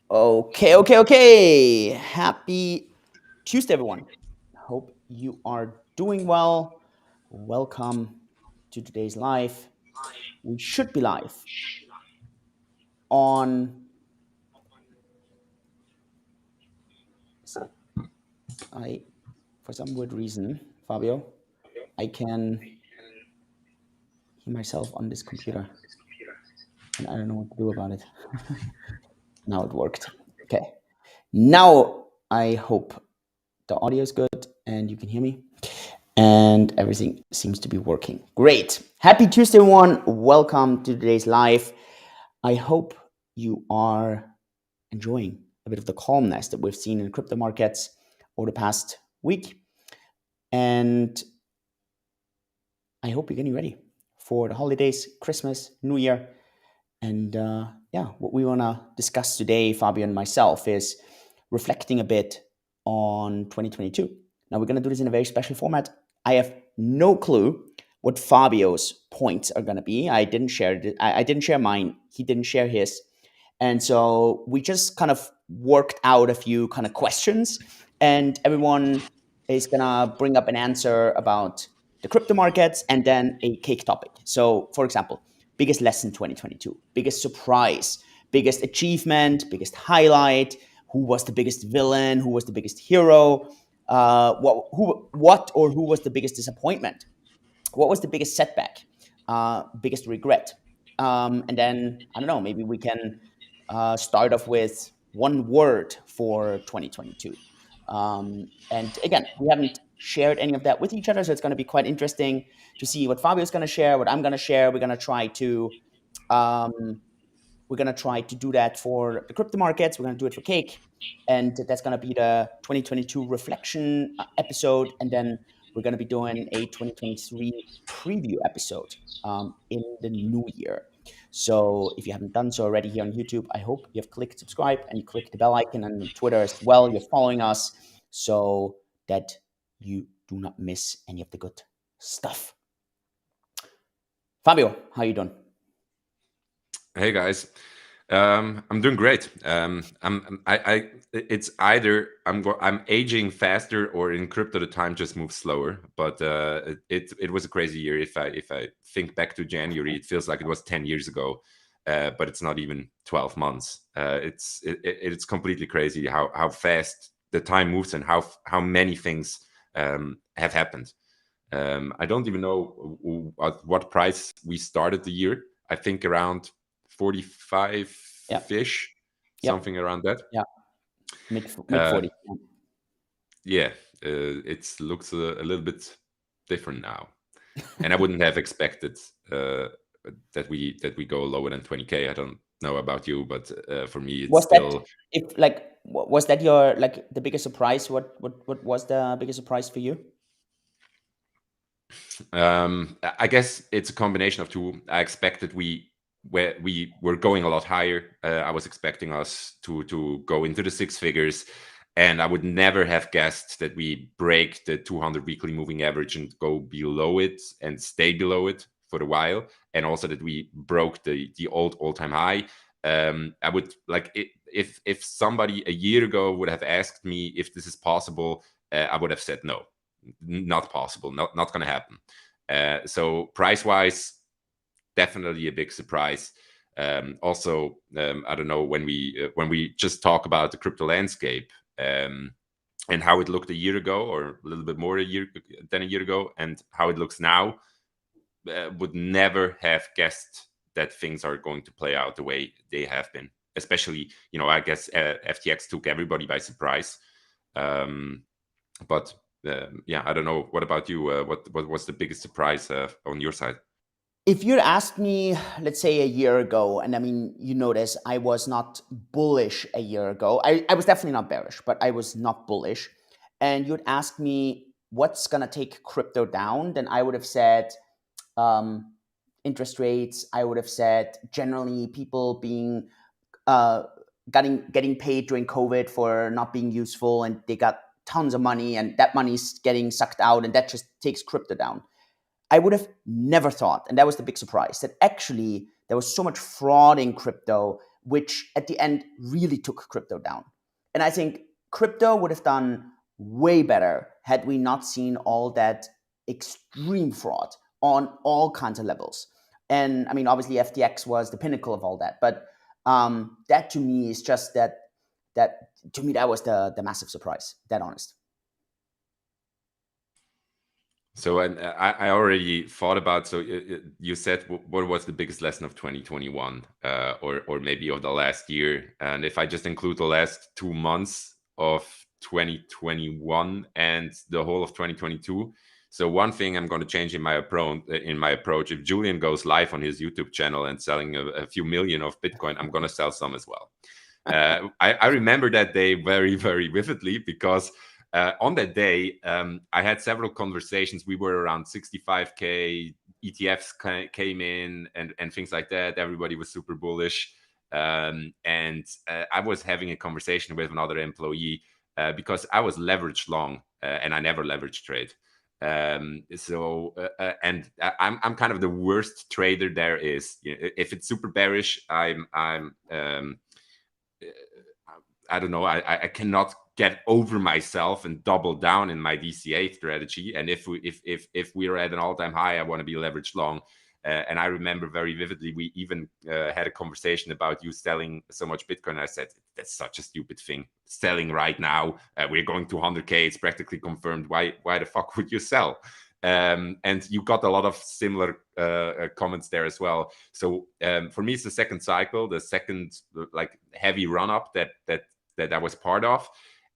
Okay. Happy Tuesday, everyone. Hope you are doing well. Welcome to today's live. We should be live on. I, for some weird reason, Fabio, I can hear myself on this computer, and I don't know what to do about it. Now it worked. Okay. Now I hope the audio is good and you can hear me. And everything seems to be working. Great. Happy Tuesday, everyone. Welcome to today's live. I hope you are enjoying a bit of the calmness that we've seen in crypto markets over the past week. And I hope you're getting ready for the holidays, Christmas, New Year. And what we want to discuss today, Fabio and myself, is reflecting a bit on 2022. Now, we're going to do this in a very special format. I have no clue what Fabio's points are going to be. I didn't share it. I didn't share mine. He didn't share his. And so we just kind of worked out a few kind of questions, and everyone is going to bring up an answer about the crypto markets and then a cake topic. So, for example, biggest lesson 2022, biggest surprise, biggest achievement, biggest highlight, who was the biggest villain, who was the biggest hero, who was the biggest disappointment, what was the biggest setback, biggest regret, and then I don't know, maybe we can start off with one word for 2022. And again, we haven't shared any of that with each other, so it's going to be quite interesting to see what Fabio's going to share, what I'm going to share. Um, we're going to try to do that for the crypto markets. We're going to do it for Cake, and that's going to be the 2022 reflection episode, and then we're going to be doing a 2023 preview episode in the new year. So if you haven't done so already here on YouTube, I hope you have clicked subscribe and you click the bell icon, and on Twitter as well. You're following us so that you do not miss any of the good stuff. Fabio, how you doing? Hey guys, I'm doing great. It's either I'm aging faster or in crypto the time just moves slower. But it was a crazy year. If I think back to January, it feels like it was 10 years ago, but it's not even 12 months. It's completely crazy how fast the time moves and how many things have happened. I don't even know at what price we started the year. I think around 45 Yeah. fish, Yep. something around that. Yeah. Mid Uh, 40. yeah, it looks a little bit different now, and I wouldn't have expected that we go lower than 20K. I don't know about you, but for me, it's Was that still. if like was that your like the biggest surprise? What was the biggest surprise for you? I guess it's a combination of two. I expected we were going a lot higher. I was expecting us to go into the six figures, and I would never have guessed that we break the 200 weekly moving average and go below it and stay below it for a while, and also that we broke the old all-time high. I would like it, if somebody a year ago would have asked me if this is possible, I would have said no, not possible, not going to happen. So price wise, definitely a big surprise. Also, I don't know, when we just talk about the crypto landscape, and how it looked a year ago, or a little bit more than a year ago, and how it looks now, would never have guessed that things are going to play out the way they have been. Especially, I guess FTX took everybody by surprise. But yeah, I don't know. What about you? What was the biggest surprise on your side? If you'd asked me, let's say a year ago, and I mean, you notice I was not bullish a year ago. I was definitely not bearish, but I was not bullish. And you'd ask me what's gonna take crypto down, then I would have said um, interest rates. I would have said generally people being uh, getting paid during COVID for not being useful, and they got tons of money, and that money's getting sucked out, and that just takes crypto down. I would have never thought, and that was the big surprise, that actually there was so much fraud in crypto which at the end really took crypto down. And I think crypto would have done way better had we not seen all that extreme fraud on all kinds of levels. And I mean, obviously, FTX was the pinnacle of all that. But that to me is just that to me that was the massive surprise. That honest. So I already thought about. So you said what was the biggest lesson of 2021, or maybe of the last year? And if I just include the last 2 months of 2021 and the whole of 2022. So one thing I'm going to change in my approach. If Julian goes live on his YouTube channel and selling a few million of Bitcoin, I'm going to sell some as well. I remember that day very, very vividly because on that day, I had several conversations. We were around 65K, ETFs came in and things like that. Everybody was super bullish. And I was having a conversation with another employee because I was leveraged long and I never leverage trade. And I'm kind of the worst trader there is. If it's super bearish, I don't know. I cannot get over myself and double down in my DCA strategy. And if we're at an all-time high, I want to be leveraged long. And I remember very vividly, we even had a conversation about you selling so much Bitcoin. I said, that's such a stupid thing. Selling right now, we're going to 100K. It's practically confirmed. Why the fuck would you sell? And you got a lot of similar comments there as well. So for me, it's the second cycle, the second like heavy run up that I was part of.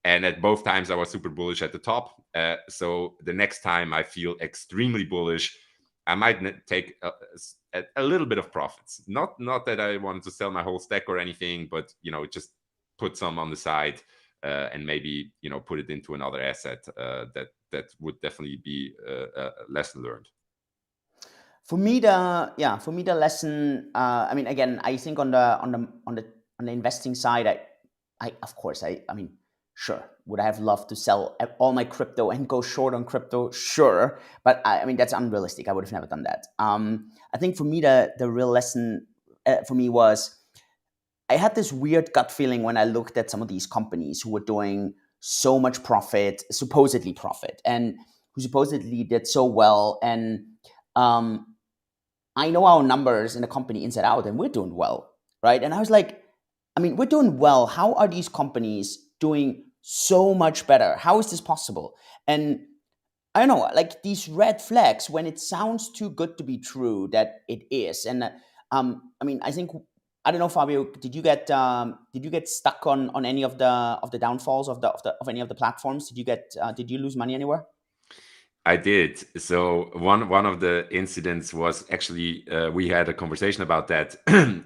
And at both times I was super bullish at the top. So the next time I feel extremely bullish, I might take a little bit of profits. Not that I wanted to sell my whole stack or anything, but just put some on the side and maybe put it into another asset that would definitely be a lesson learned. For me, the lesson. I mean, again, I think on the investing side, I of course, I mean, sure, would I have loved to sell all my crypto and go short on crypto? Sure, but I mean that's unrealistic. I would have never done that. I think for me, the real lesson for me was I had this weird gut feeling when I looked at some of these companies who were doing so much profit, supposedly profit, and who supposedly did so well. And I know our numbers in the company inside out, and we're doing well, right? And I was like, I mean, we're doing well. How are these companies doing so much better? How is this possible? And I don't know, like these red flags when it sounds too good to be true that it is. And I mean, I think I don't know, Fabio, did you get stuck on any of the downfalls of any of the platforms? Did you lose money anywhere? I did. So one of the incidents was actually we had a conversation about that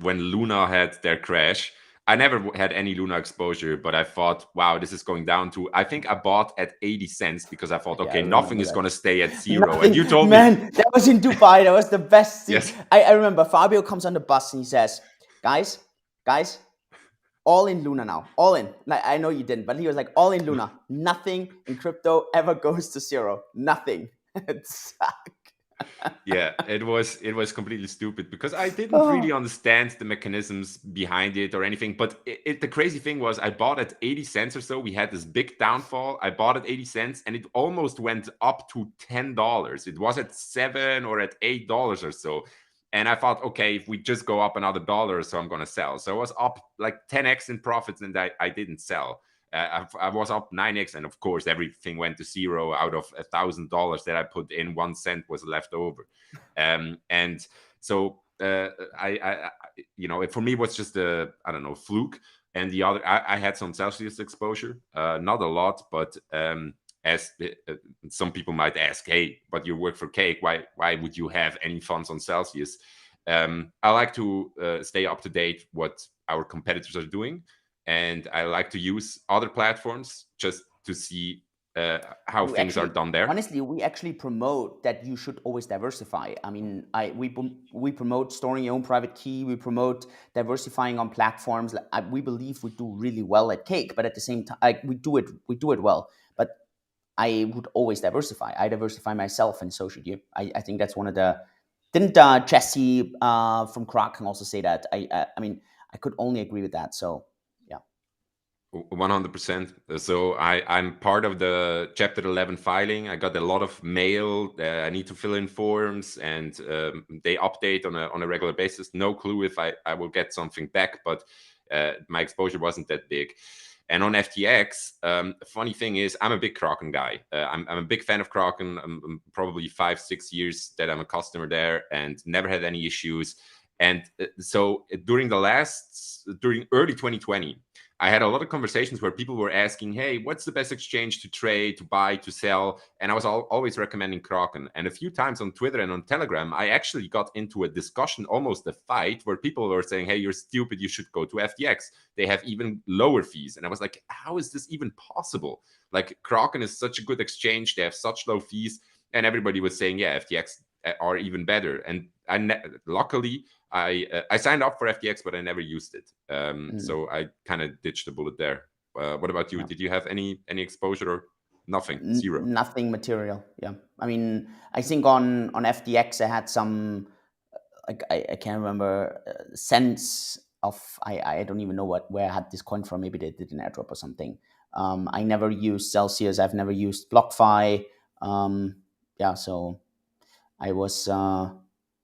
when Luna had their crash. I never had any Luna exposure, but I thought, wow, this is going down to. I think I bought at 80 cents because I thought, Yeah, I okay, nothing remember is that. going to stay at zero. Nothing, And you told me, man, that was in Dubai. That was the best thing. yes, I remember Fabio comes on the bus and he says, guys, all in Luna now. All in. Like, I know you didn't, but he was like, all in Luna. Nothing in crypto ever goes to zero. Nothing. yeah, it was completely stupid because I didn't really understand the mechanisms behind it or anything. But the crazy thing was I bought at 80 cents or so. We had this big downfall. I bought at 80 cents and it almost went up to $10. It was at $7 or at $8 or so. And I thought, okay, if we just go up another dollar or so, I'm going to sell. So I was up like 10x in profits and I didn't sell. I was up 9x, and of course, everything went to zero. Out of $1,000 that I put in, 1 cent was left over, and so for me, it was just I don't know, fluke. And the other, I had some Celsius exposure, not a lot, but as some people might ask, hey, but you work for Cake, why would you have any funds on Celsius? I like to stay up to date what our competitors are doing. And I like to use other platforms just to see how things are done there. Honestly, we actually promote that you should always diversify. I mean, we promote storing your own private key. We promote diversifying on platforms. We believe we do really well at Cake, but at the same time, we do it well. But I would always diversify. I diversify myself, and so should you. I think that's one of the. Didn't Jesse from Kraken also say that? I mean, I could only agree with that. So yeah. 100%. So I'm part of the Chapter 11 filing. I got a lot of mail. I need to fill in forms, and they update on a regular basis. No clue if I will get something back, but my exposure wasn't that big. And on FTX, funny thing is, I'm a big Kraken guy. I'm a big fan of Kraken. I'm probably 5-6 years that I'm a customer there, and never had any issues. And so during early 2020, I had a lot of conversations where people were asking, hey, what's the best exchange to trade, to buy, to sell? And I was always recommending Kraken. And a few times on Twitter and on Telegram, I actually got into a discussion, almost a fight, where people were saying, hey, you're stupid, you should go to FTX. They have even lower fees. And I was like, how is this even possible? Like, Kraken is such a good exchange. They have such low fees. And everybody was saying, yeah, FTX are even better. And luckily, I signed up for FTX, but I never used it. So I kind of ditched the bullet there. What about you? Yeah. Did you have any exposure or nothing? Zero. Nothing material. Yeah. I mean, I think on FTX I had some, like I can't remember, sense of, I don't even know where I had this coin from. Maybe they did an airdrop or something. I never used Celsius. I've never used BlockFi. Yeah. So I was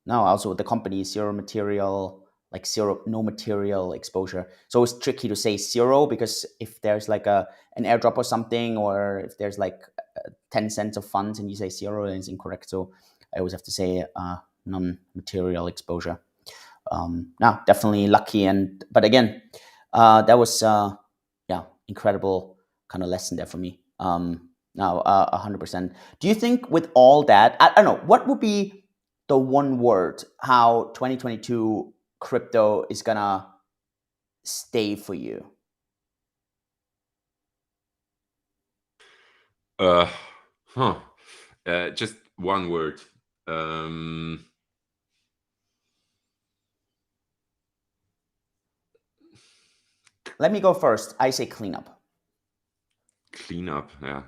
no, also the company zero material, like no material exposure. So it's tricky to say zero, because if there's like an airdrop or something, or if there's like 10 cents of funds and you say zero, then it's incorrect. So I always have to say non-material exposure. No, definitely lucky. But again, that was incredible kind of lesson there for me. Now 100%. Do you think with all that, I don't know, what would be the one word how 2022 crypto is gonna stay for you? Just one word. Let me go first. I say cleanup. Cleanup. Yeah.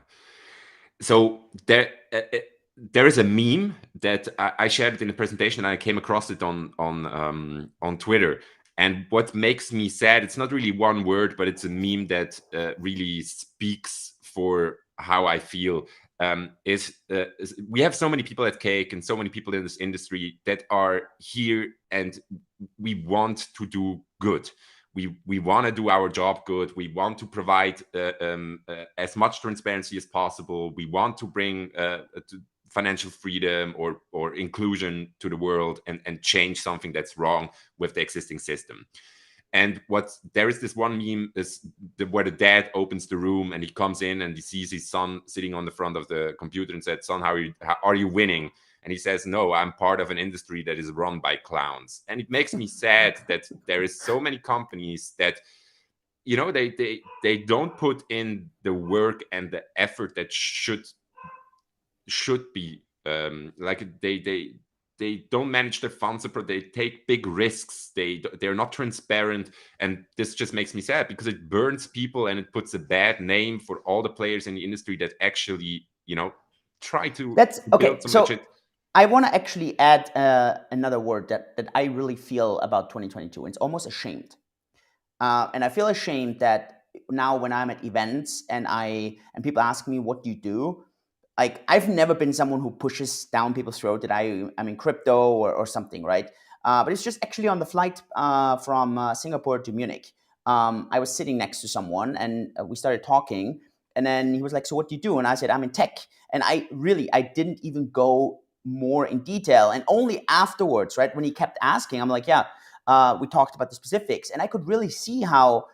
So there is a meme that I shared it in the presentation, and I came across it on Twitter. And what makes me sad, it's not really one word, but it's a meme that really speaks for how I feel. Is we have so many people at Cake and so many people in this industry that are here, and we want to do good. We want to do our job good. We want to provide as much transparency as possible. We want to bring financial freedom or inclusion to the world, and change something that's wrong with the existing system. And there is this one meme where the dad opens the room and he comes in and he sees his son sitting on the front of the computer and said, son, how are you winning? And he says, no, I'm part of an industry that is run by clowns. And it makes me sad that there is so many companies that, you know, they don't put in the work and the effort that should be like they don't manage their funds. They take big risks. They're not transparent, and this just makes me sad because it burns people and it puts a bad name for all the players in the industry that actually, you know, try to build some legit. I want to actually add another word that I really feel about 2022. It's almost ashamed, and I feel ashamed that now when I'm at events and people ask me what do you do. Like, I've never been someone who pushes down people's throat that I'm in crypto or something, right? But it's just actually on the flight from Singapore to Munich. I was sitting next to someone and we started talking. And then he was like, so what do you do? And I said, I'm in tech. And I didn't even go more in detail. And only afterwards, right, when he kept asking, I'm like, yeah, we talked about the specifics. And I could really see how,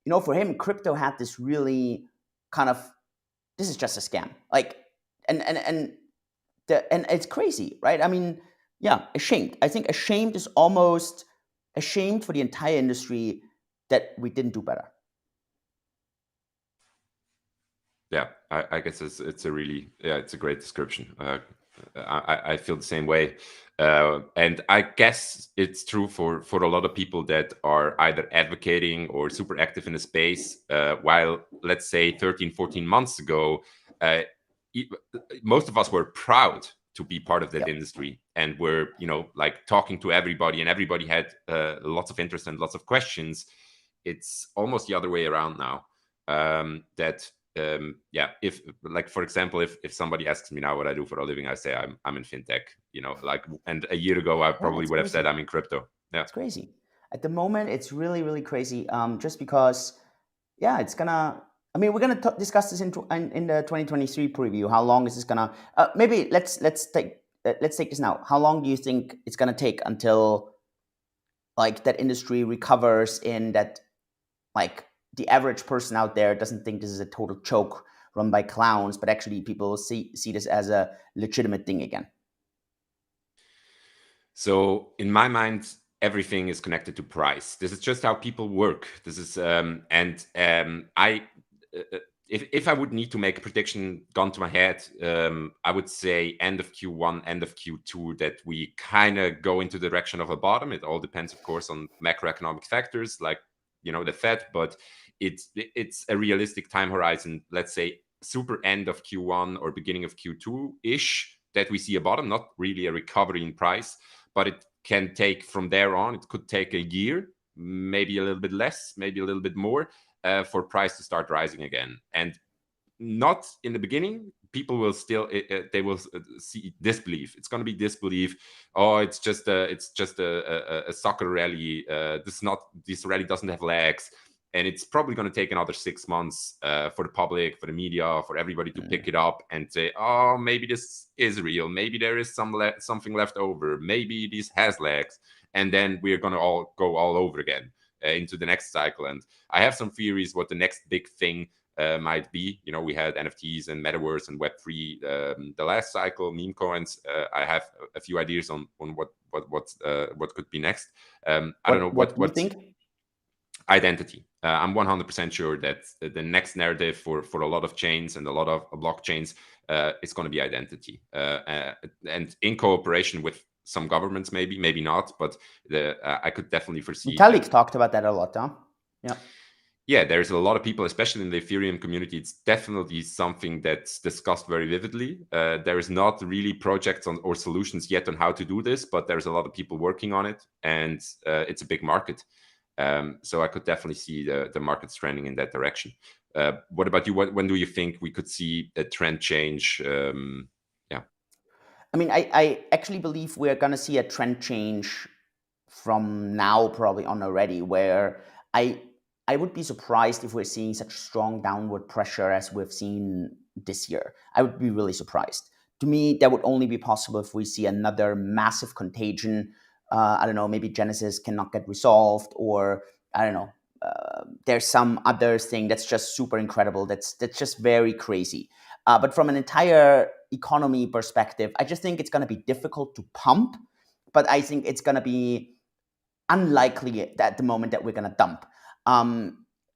you know, for him, crypto had this really kind of, this is just a scam. Like, and it's crazy, right? I mean, yeah, ashamed. I think ashamed is almost ashamed for the entire industry that we didn't do better. Yeah, I guess it's a really, it's a great description. I feel the same way. And I guess it's true for a lot of people that are either advocating or super active in the space. While, let's say, 13, 14 months ago, most of us were proud to be part of that industry, and were like talking to everybody, and everybody had lots of interest and lots of questions. It's almost the other way around now. If, like, for example, if somebody asks me now what I do for a living, I say I'm in fintech, like, and a year ago I probably would have said I'm in crypto. Yeah, it's crazy. At the moment, it's really, really crazy. Just because, it's gonna. I mean, we're gonna discuss this in the 2023 preview. How long is this gonna? Maybe let's take this now. How long do you think it's gonna take until like that industry recovers, in that, like, the average person out there doesn't think this is a total joke run by clowns, but actually people see this as a legitimate thing again? So in my mind, everything is connected to price. This is just how people work. This is I if I would need to make a prediction, gun to my head, I would say end of Q1, end of Q2, that we kind of go into the direction of a bottom. It all depends, of course, on macroeconomic factors like the Fed, but it's a realistic time horizon. Let's say super end of Q1 or beginning of Q2 ish, that we see a bottom, not really a recovery in price, but it can take from there on. It could take a year, maybe a little bit less, maybe a little bit more, for price to start rising again. And not in the beginning. People will still they will see disbelief. It's going to be disbelief. Oh, it's just a soccer rally. This rally doesn't have legs. And it's probably going to take another 6 months for the public, for the media, for everybody to pick it up and say, oh, maybe this is real. Maybe there is something left over. Maybe this has legs. And then we're going to all go all over again into the next cycle. And I have some theories what the next big thing might be. We had NFTs and metaverse and Web3 the last cycle, meme coins. I have a few ideas on what could be next. I don't know what you think. Identity. I'm 100% sure that the next narrative for a lot of chains and a lot of blockchains is going to be identity, and in cooperation with some governments, maybe not, but I could definitely foresee. Vitalik talked about that a lot, huh? Yeah. Yeah, there's a lot of people, especially in the Ethereum community. It's definitely something that's discussed very vividly. There is not really projects or solutions yet on how to do this, but there's a lot of people working on it, and it's a big market. So I could definitely see the markets trending in that direction. What about you? When do you think we could see a trend change? I mean, I actually believe we're going to see a trend change from now probably on already, where I would be surprised if we're seeing such strong downward pressure as we've seen this year. I would be really surprised. To me, that would only be possible if we see another massive contagion. I don't know, maybe Genesis cannot get resolved, or I don't know, there's some other thing that's just super incredible. That's just very crazy. But from an entire economy perspective, I just think it's going to be difficult to pump, but I think it's going to be unlikely at the moment that we're going to dump.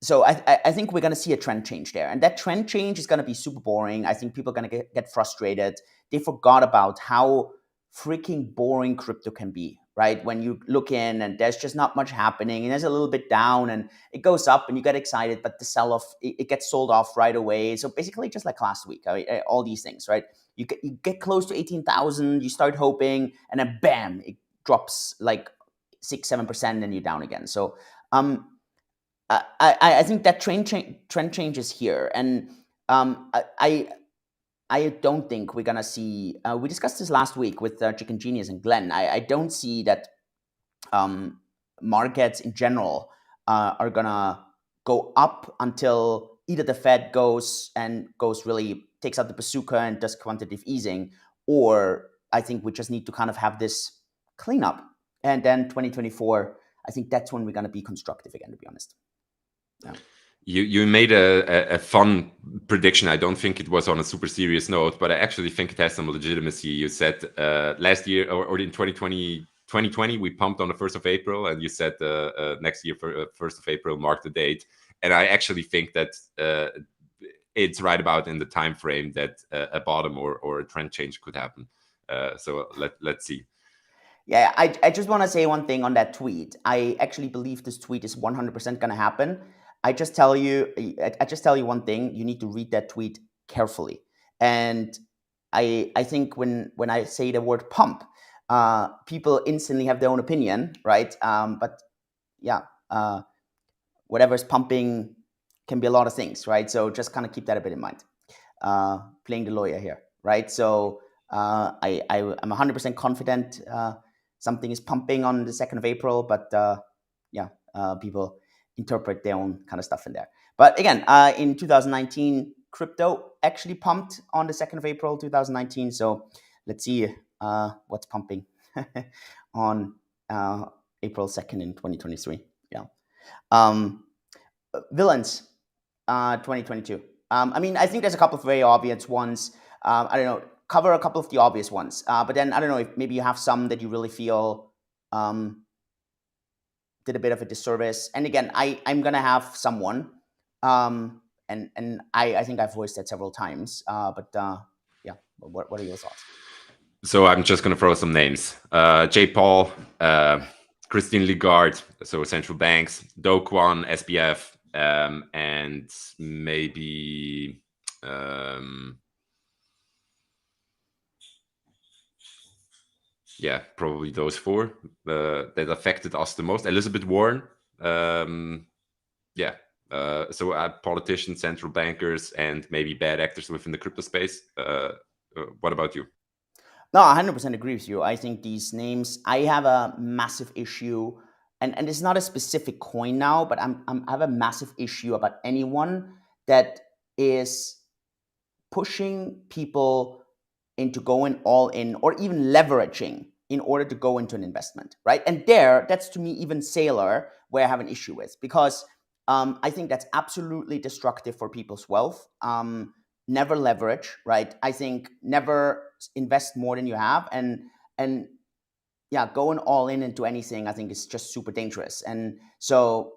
So I think we're going to see a trend change there. And that trend change is going to be super boring. I think people are going to get frustrated. They forgot about how freaking boring crypto can be, right? When you look in and there's just not much happening, and there's a little bit down and it goes up and you get excited, but the sell-off, it gets sold off right away. So basically just like last week, all these things, right? You get close to 18,000, you start hoping, and then bam, it drops like 6-7%, and you're down again. So I think that trend change is here, and I don't think we're gonna see. We discussed this last week with Chicken Genius and Glenn. I don't see that markets in general are gonna go up until either the Fed goes really takes out the bazooka and does quantitative easing, or I think we just need to kind of have this cleanup, and then 2024. I think that's when we're gonna be constructive again, to be honest. Yeah. You made a fun prediction. I don't think it was on a super serious note, but I actually think it has some legitimacy. You said last year or in 2020, we pumped on the 1st of April, and you said next year for 1st of April, mark the date. And I actually think that it's right about in the time frame that a bottom or a trend change could happen. So let's see. Yeah, I just want to say one thing on that tweet. I actually believe this tweet is 100% going to happen. I just tell you one thing. You need to read that tweet carefully. And I think when I say the word pump, people instantly have their own opinion, right? But yeah, whatever's pumping can be a lot of things, right? So just kind of keep that a bit in mind. Playing the lawyer here, right? So I'm 100% confident something is pumping on the 2nd of April, but people interpret their own kind of stuff in there. But again, in 2019, crypto actually pumped on the 2nd of April 2019. So let's see what's pumping on April 2nd in 2023. Yeah. Villains, 2022. I mean, I think there's a couple of very obvious ones. I don't know, cover a couple of the obvious ones. But then I don't know if maybe you have some that you really feel did a bit of a disservice. And again, I'm gonna have someone, and I think I've voiced that several times. But yeah, what are your thoughts? So I'm just going to throw some names. J. Paul, Christine Lagarde, so central banks, Do Kwon, SBF, and maybe probably those four that affected us the most. Elizabeth Warren, so politicians, central bankers, and maybe bad actors within the crypto space. What about you? No, I 100% agree with you. I think these names, I have a massive issue, and it's not a specific coin now, but I have a massive issue about anyone that is pushing people into going all in or even leveraging in order to go into an investment, right? And that's to me even Sailor, where I have an issue with, because I think that's absolutely destructive for people's wealth. Never leverage, right? I think never invest more than you have, and yeah, going all in into anything, I think is just super dangerous. And so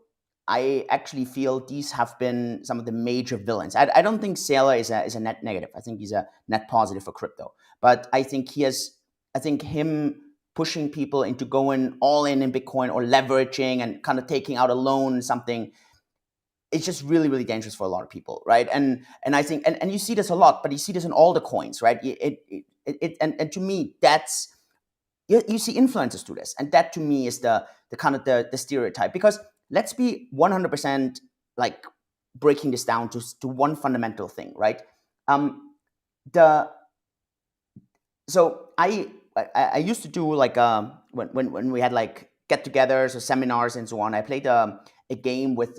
I actually feel these have been some of the major villains. I don't think Sailor is a net negative. I think he's a net positive for crypto. But I think him pushing people into going all in Bitcoin or leveraging and kind of taking out a loan, something, it's just really, really dangerous for a lot of people, right? And I think, and you see this a lot, but you see this in all the coins, right? And to me, that's, you see influencers do this, and that to me is the kind of the stereotype. Because let's be 100% like breaking this down to one fundamental thing, right? The so I used to do like when we had like get-togethers or seminars and so on. I played a game with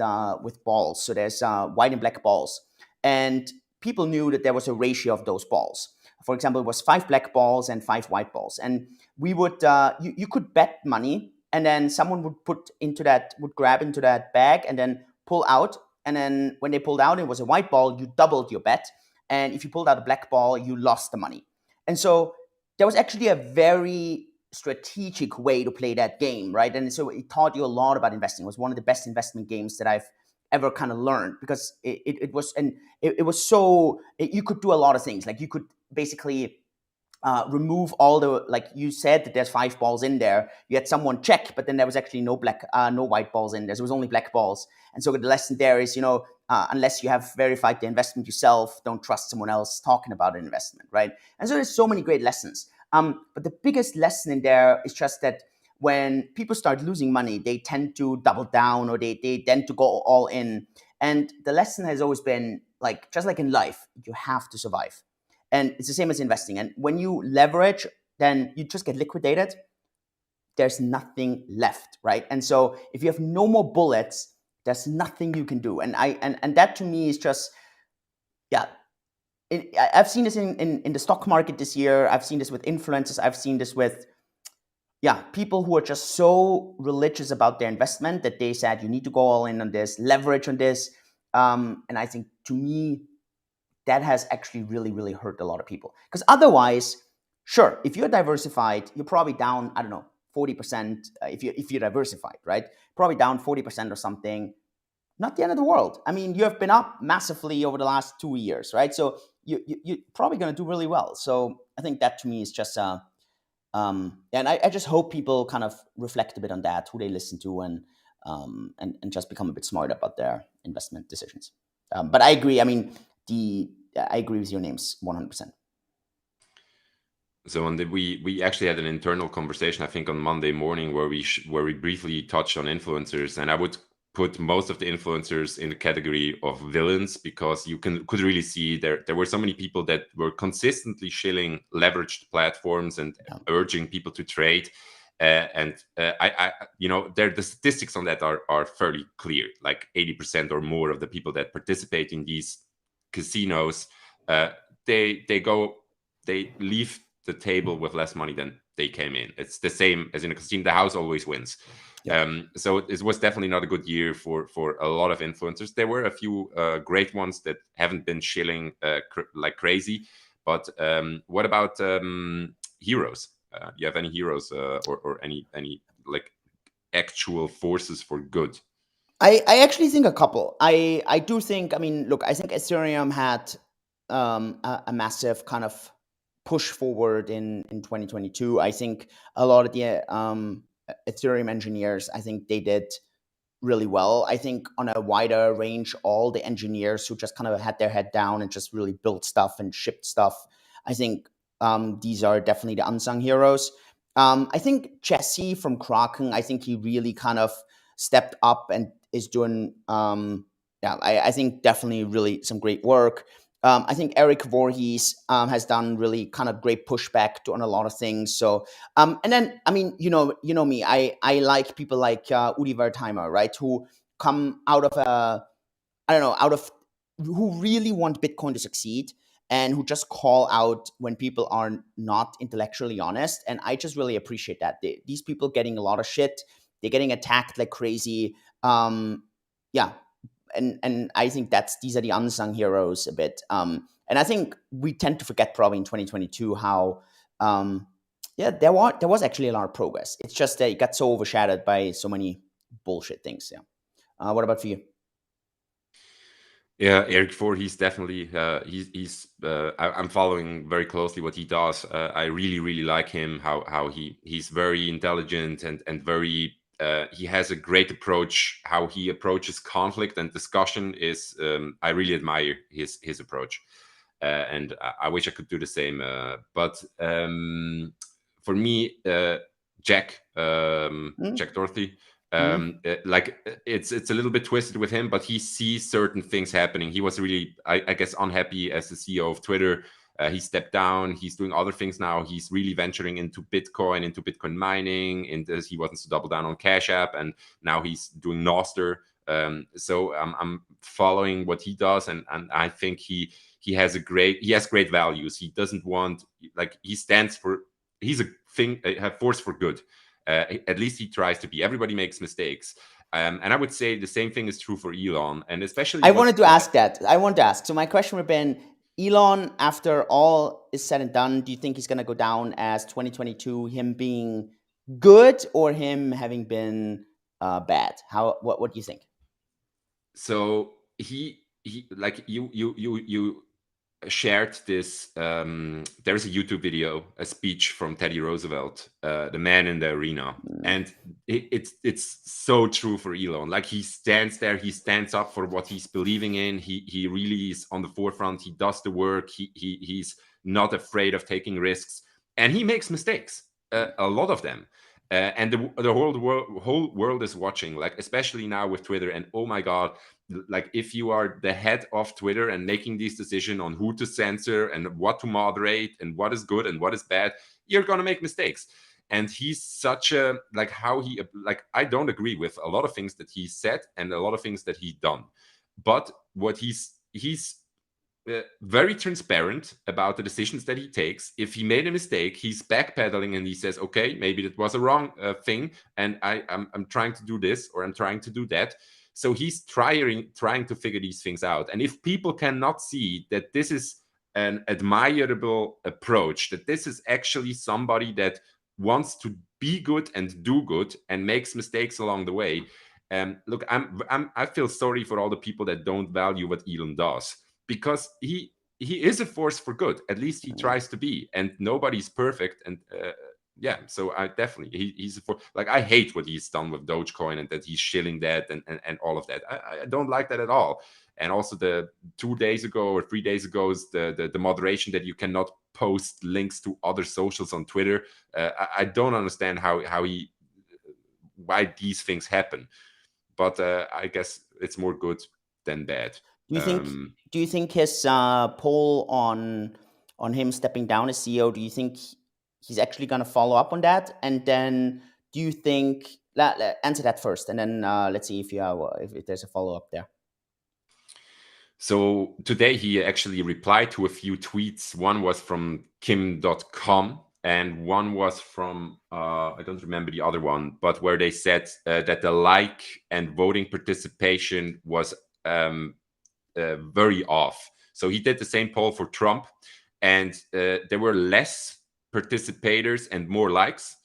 balls. So there's white and black balls, and people knew that there was a ratio of those balls. For example, it was 5 black balls and 5 white balls, and we would you could bet money, and then someone would grab into that bag and then pull out, and then when they pulled out, it was a white ball. You doubled your bet, and if you pulled out a black ball, you lost the money. And so there was actually a very strategic way to play that game, right? And so it taught you a lot about investing. It was one of the best investment games that I've ever kind of learned, because it was, and it was so, you could do a lot of things. Like you could basically remove all the, like you said that there's 5 balls in there. You had someone check, but then there was actually no white balls in there. There was only black balls. And so the lesson there is, unless you have verified the investment yourself, don't trust someone else talking about an investment, right? And so there's so many great lessons. But the biggest lesson in there is just that when people start losing money, they tend to double down, or they tend to go all in. And the lesson has always been, like, just like in life, you have to survive. And it's the same as investing. And when you leverage, then you just get liquidated. There's nothing left, right? And so if you have no more bullets, there's nothing you can do. And that to me is just, yeah. I've seen this in the stock market this year. I've seen this with influencers. I've seen this with, people who are just so religious about their investment that they said, you need to go all in on this, leverage on this. And I think, to me, that has actually really, really hurt a lot of people. Because otherwise, sure, if you're diversified, you're probably down, I don't know, 40%, if you're diversified, right? Probably down 40% or something. Not the end of the world. I mean, you have been up massively over the last 2 years, right? So you're probably going to do really well. So I think that to me is just, and I just hope people kind of reflect a bit on that, who they listen to, and just become a bit smarter about their investment decisions. But I agree. I mean, I agree with your names 100%. So we actually had an internal conversation, I think, on Monday morning where we briefly touched on influencers, and I would put most of the influencers in the category of villains, because you could really see there were so many people that were consistently shilling leveraged platforms and Yeah. urging people to trade. I the statistics on that are fairly clear. Like 80% or more of the people that participate in these casinos, uh, they leave the table with less money than they came in. It's the same as in a casino. The house always wins. Yeah. So it was definitely not a good year for a lot of influencers. There were a few great ones that haven't been shilling like crazy. But what about heroes? Do you have any heroes or any like actual forces for good? I actually think a couple. I do think, I mean, look, I think Ethereum had a massive kind of push forward in 2022. I think a lot of the Ethereum engineers, I think they did really well. I think on a wider range, all the engineers who just kind of had their head down and just really built stuff and shipped stuff, I think these are definitely the unsung heroes. I think Jesse from Kraken, I think he really kind of stepped up and is doing, yeah, I think definitely really some great work. I think Eric Voorhees has done really kind of great pushback on a lot of things. So and then, I mean, you know me, I like people like Udi Wertheimer, right, who come out of a, I don't know, out of, who really want Bitcoin to succeed and who just call out when people are not intellectually honest. And I just really appreciate that. These people getting a lot of shit, they're getting attacked like crazy. Yeah, and I think that's, these are the unsung heroes a bit. And I think we tend to forget probably in 2022 how yeah, there was actually a lot of progress. It's just that it got so overshadowed by so many bullshit things. Yeah. What about for you? Yeah, Eric Ford, he's definitely I'm following very closely what he does. I really like him. How he's very intelligent and very he has a great approach. How he approaches conflict and discussion is I really admire his approach, and I wish I could do the same. But for me, Mm, Jack Dorsey. mm, It's a little bit twisted with him, but he sees certain things happening. He was really, I guess, unhappy as the CEO of Twitter. He stepped down. He's doing other things now. He's really venturing into Bitcoin mining. He wants to double down on Cash App, and now he's doing Nostr. So I'm following what he does, and I think he has great values. He doesn't want, like, he stands for, he's a force for good. At least he tries to be. Everybody makes mistakes. And I would say the same thing is true for Elon, and especially I what. wanted to ask that. I want to ask. So my question would have been, Elon, after all is said and done, do you think he's going to go down as 2022, him being good or him having been bad? What do you think? So he like you shared this. There's a YouTube video, a speech from Teddy Roosevelt, the man in the arena, Mm, and it's so true for Elon. Like, he stands there, he stands up for what he's believing in. He really is on the forefront. He does the work. He's not afraid of taking risks, and he makes mistakes, a lot of them. And the whole world is watching, like, especially now with Twitter. And oh my God, like, if you are the head of Twitter and making these decisions on who to censor and what to moderate and what is good and what is bad, you're going to make mistakes. And he's such a, like, how he, like, I don't agree with a lot of things that he said and a lot of things that he done, but what he's very transparent about the decisions that he takes. If he made a mistake, he's backpedaling and he says, okay, maybe that was a wrong thing, and I'm trying to do this, or I'm trying to do that. So he's trying to figure these things out. And if people cannot see that this is an admirable approach, that this is actually somebody that wants to be good and do good and makes mistakes along the way, look, I feel sorry for all the people that don't value what Elon does, because he is a force for good. At least he mm, tries to be, and nobody's perfect. And yeah, so I definitely, he's a force. Like, I hate what he's done with Dogecoin and that he's shilling that and all of that. I don't like that at all. And also the 2 days ago or 3 days ago is the moderation that you cannot post links to other socials on Twitter. I don't understand why these things happen, but I guess it's more good than bad. Do you think do you think his poll on him stepping down as CEO, do you think he's actually going to follow up on that? And then do you think answer that first, and then let's see if you have, if there's a follow up there. So today he actually replied to a few tweets. One was from Kim.com and one was from, I don't remember the other one, but where they said that the like and voting participation was very off. So he did the same poll for Trump, and there were less participators and more likes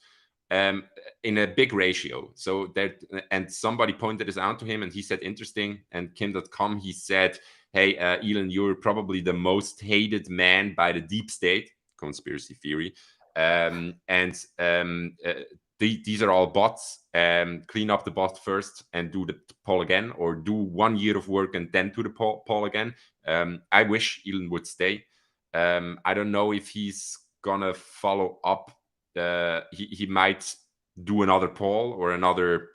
in a big ratio. So that, and somebody pointed this out to him, and he said, interesting. And Kim.com, he said, hey, Elon, you're probably the most hated man by the deep state, conspiracy theory. These are all bots. Clean up the bot first and do the poll again, or do 1 year of work and then do the poll again. I wish Elon would stay. I don't know if he's gonna follow up. He might do another poll or another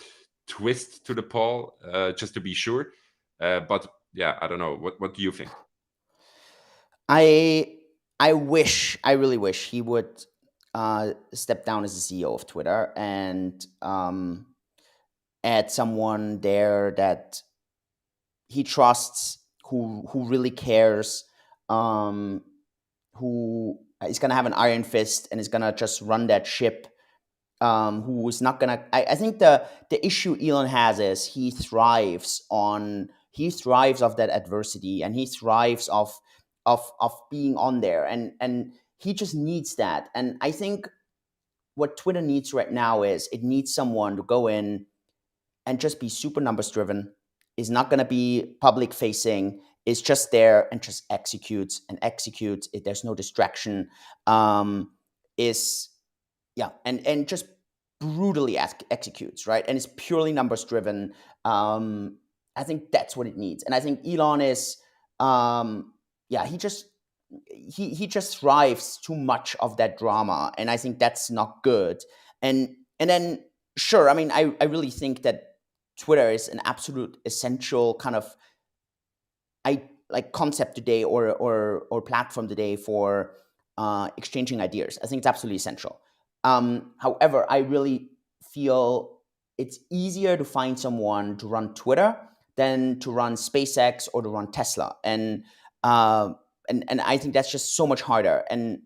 twist to the poll just to be sure. But yeah, I don't know. What do you think? I really wish he would step down as the CEO of Twitter and add someone there that he trusts, who really cares, who is going to have an iron fist and is going to just run that ship. Who is not going to? I think the issue Elon has is he thrives off that adversity, and he thrives of being on there, and he just needs that. And I think what Twitter needs right now is it needs someone to go in and just be super numbers driven, is not going to be public facing, is just there and just executes. There's no distraction. And just brutally executes, right? And it's purely numbers driven. I think that's what it needs. And I think Elon is, he just thrives too much of that drama, and I think that's not good. And then sure, I mean, I really think that Twitter is an absolute essential kind of concept today, or platform today for exchanging ideas. I think it's absolutely essential. However, I really feel it's easier to find someone to run Twitter than to run SpaceX or to run Tesla, and I think that's just so much harder. And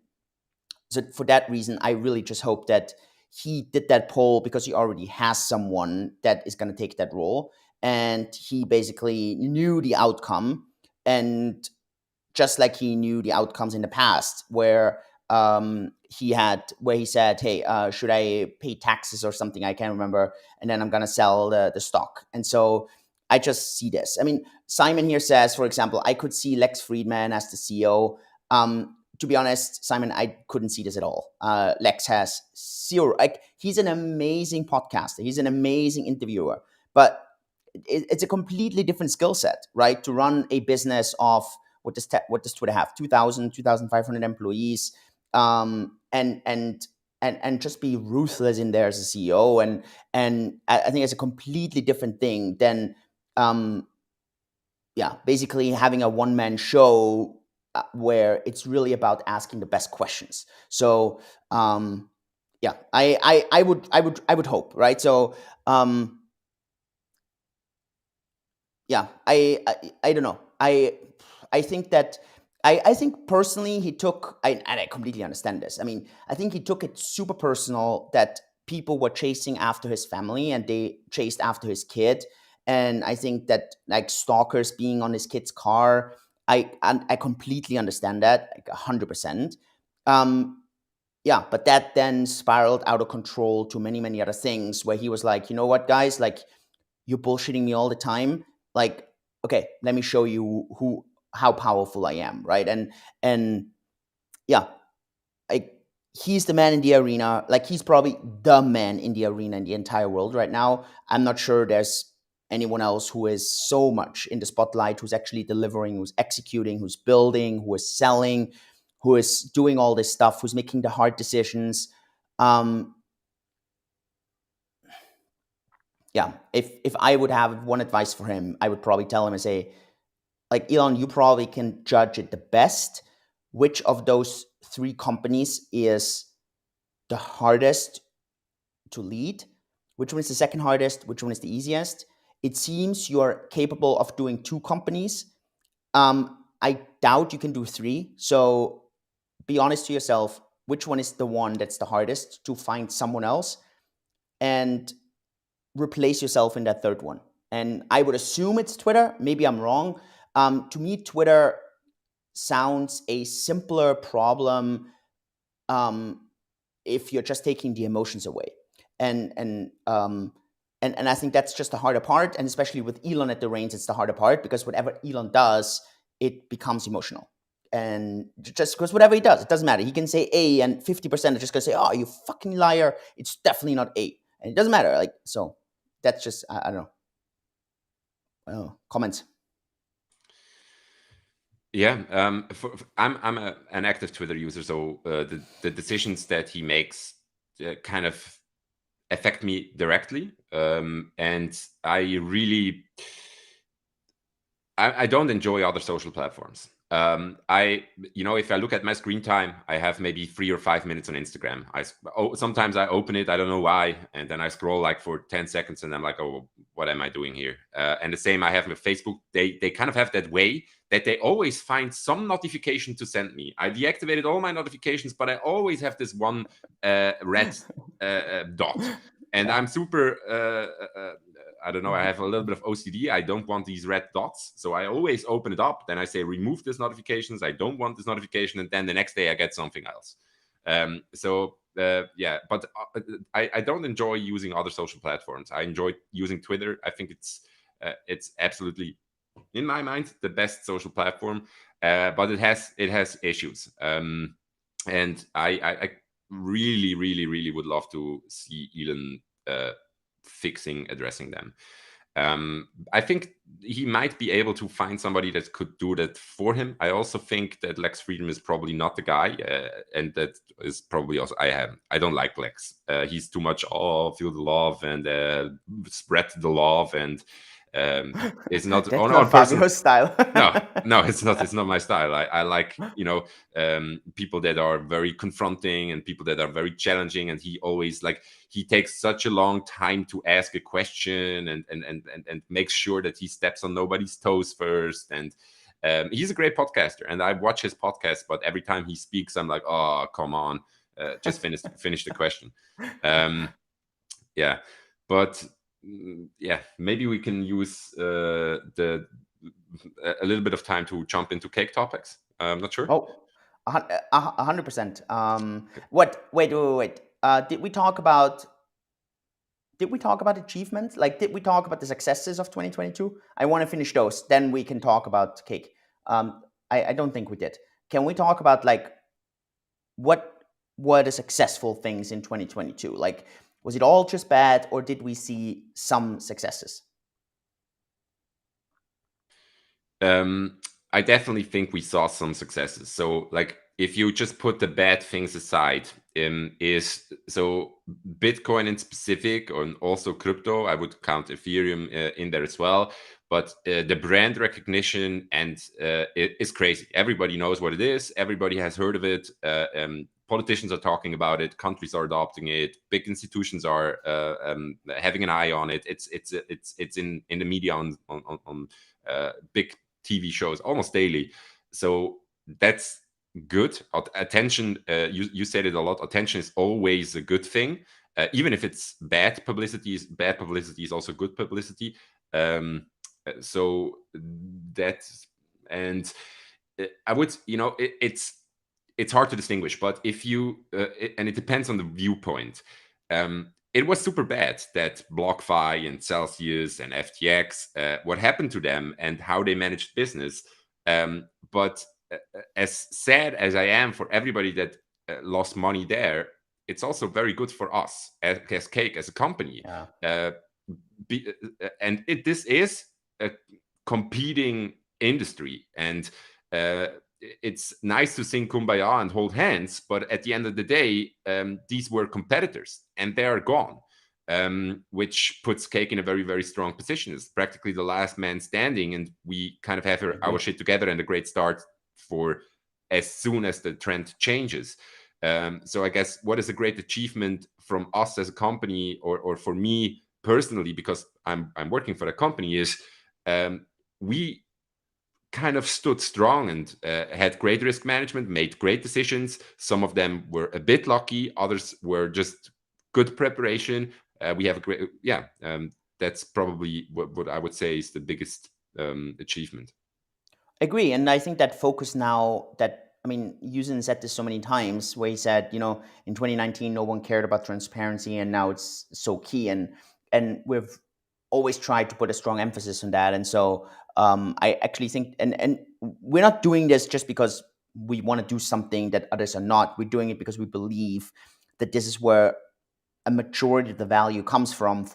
so for that reason, I really just hope that he did that poll because he already has someone that is going to take that role, and he basically knew the outcome, and just like he knew the outcomes in the past, where he said, hey, should I pay taxes or something? I can't remember. And then I'm going to sell the stock. And so I just see this. I mean, Simon here says, for example, I could see Lex Friedman as the CEO. To be honest, Simon, I couldn't see this at all. Lex has zero. He's an amazing podcaster. He's an amazing interviewer. But it's a completely different skill set, right? To run a business of, what does Twitter have? 2,500 employees, and just be ruthless in there as a CEO. And I think it's a completely different thing than, basically having a one-man show where it's really about asking the best questions. So, I would hope, right? So, I don't know. I think that I think personally he took, and I completely understand this. I mean, I think he took it super personal that people were chasing after his family and they chased after his kid. And I think that, like, stalkers being on his kid's car, I completely understand that, like 100%. But that then spiraled out of control to many, many other things where he was like, you know what, guys, like, you're bullshitting me all the time. Like, okay, let me show you how powerful I am, right? And he's the man in the arena. Like, he's probably the man in the arena in the entire world right now. I'm not sure there's anyone else who is so much in the spotlight, who's actually delivering, who's executing, who's building, who is selling, who is doing all this stuff, who's making the hard decisions. Yeah, if I would have one advice for him, I would probably tell him and say, like, Elon, you probably can judge it the best. Which of those three companies is the hardest to lead? Which one is the second hardest? Which one is the easiest? It seems you're capable of doing two companies. I doubt you can do three. So be honest to yourself. Which one is the one that's the hardest to find someone else? And replace yourself in that third one. And I would assume it's Twitter. Maybe I'm wrong. To me, Twitter sounds a simpler problem if you're just taking the emotions away. And I think that's just the harder part. And especially with Elon at the reins, it's the harder part, because whatever Elon does, it becomes emotional. And just because whatever he does, it doesn't matter. He can say A, and 50% are just going to say, "Oh, you fucking liar. It's definitely not A." And it doesn't matter. Like, so that's just, I don't know. Comments? Yeah, I'm an active Twitter user, so the decisions that he makes kind of affect me directly, and I don't enjoy other social platforms. If I look at my screen time, I have maybe 3 or 5 minutes on Instagram. Sometimes I open it, I don't know why, and then I scroll like for 10 seconds, and I'm like, oh, what am I doing here? And the same I have with Facebook. They kind of have that way that they always find some notification to send me. I deactivated all my notifications, but I always have this one red dot, and I'm super. I don't know, I have a little bit of OCD. I don't want these red dots. So I always open it up. Then I say, remove these notifications. I don't want this notification. And then the next day I get something else. But I don't enjoy using other social platforms. I enjoy using Twitter. I think it's absolutely, in my mind, the best social platform. But it has issues. And I really, really, really would love to see Elon addressing them. I think he might be able to find somebody that could do that for him. I also think that Lex Friedman is probably not the guy, and that is probably also I don't like Lex. He's too much. Oh, feel the love and spread the love, and it's not That's on not personal. Fabio's style. No, it's not. It's not my style. I like people that are very confronting and people that are very challenging. And he takes such a long time to ask a question and makes sure that he steps on nobody's toes first. And he's a great podcaster, and I watch his podcast. But every time he speaks, I'm like, oh, come on, just finish the question. Yeah, but yeah, maybe we can use a little bit of time to jump into cake topics. I'm not sure. Oh, 100%. Wait. Did we talk about achievements? Like, did we talk about the successes of 2022? I want to finish those. Then we can talk about cake. I don't think we did. Can we talk about, like, what were the successful things in 2022? Like, was it all just bad, or did we see some successes? I definitely think we saw some successes. So, like, if you just put the bad things aside, is so Bitcoin in specific, and also crypto, I would count Ethereum in there as well. But the brand recognition and it is crazy. Everybody knows what it is. Everybody has heard of it. Politicians are talking about it. Countries are adopting it. Big institutions are having an eye on it. It's in the media on big TV shows almost daily. So that's good. Attention, you said it a lot. Attention is always a good thing, even if it's bad publicity. Bad publicity is also good publicity. So that's, and I would, it's hard to distinguish, but if you and it depends on the viewpoint. It was super bad that BlockFi and Celsius and FTX, what happened to them and how they managed business. But as sad as I am for everybody that lost money there, it's also very good for us as Cake, as a company. Yeah. this is a competing industry, and it's nice to sing kumbaya and hold hands, but at the end of the day, these were competitors and they are gone, which puts Cake in a very, very strong position. It's practically the last man standing, and we kind of have I our agree. shit together and a great start for as soon as the trend changes. So I guess what is a great achievement from us as a company, or for me personally, because I'm working for a company, is we kind of stood strong and had great risk management, made great decisions. Some of them were a bit lucky, others were just good preparation. We have a great, yeah. That's probably what I would say is the biggest achievement. Agree. And I think that focus now that, I mean, u-zyn said this so many times where he said, in 2019, no one cared about transparency and now it's so key. And we've always tried to put a strong emphasis on that. And so I actually think, and we're not doing this just because we want to do something that others are not. We're doing it because we believe that this is where a majority of the value comes from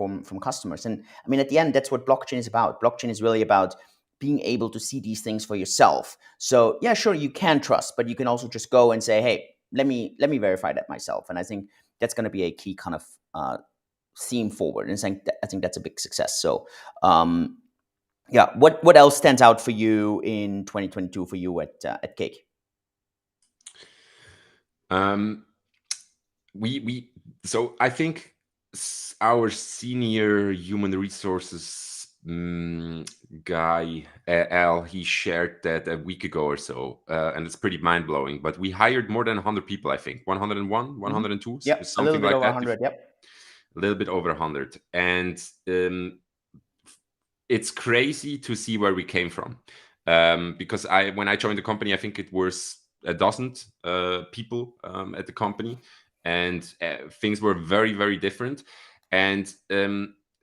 customers. And I mean, at the end, that's what blockchain is about. Blockchain is really about being able to see these things for yourself. So yeah, sure, you can trust, but you can also just go and say, hey, let me verify that myself. And I think that's going to be a key kind of theme forward. And I think that's a big success. So yeah, what else stands out for you in 2022 for you at Cake? Um, we so I think our senior human resources guy, Al, he shared that a week ago or so, and it's pretty mind-blowing, but we hired more than 100 people, I think 101, Mm-hmm. 102, Yep, a little something bit like over that. 100. Yep. A little bit over 100. And it's crazy to see where we came from, because when I joined the company, I think it was a dozen people at the company, and things were very, very different. And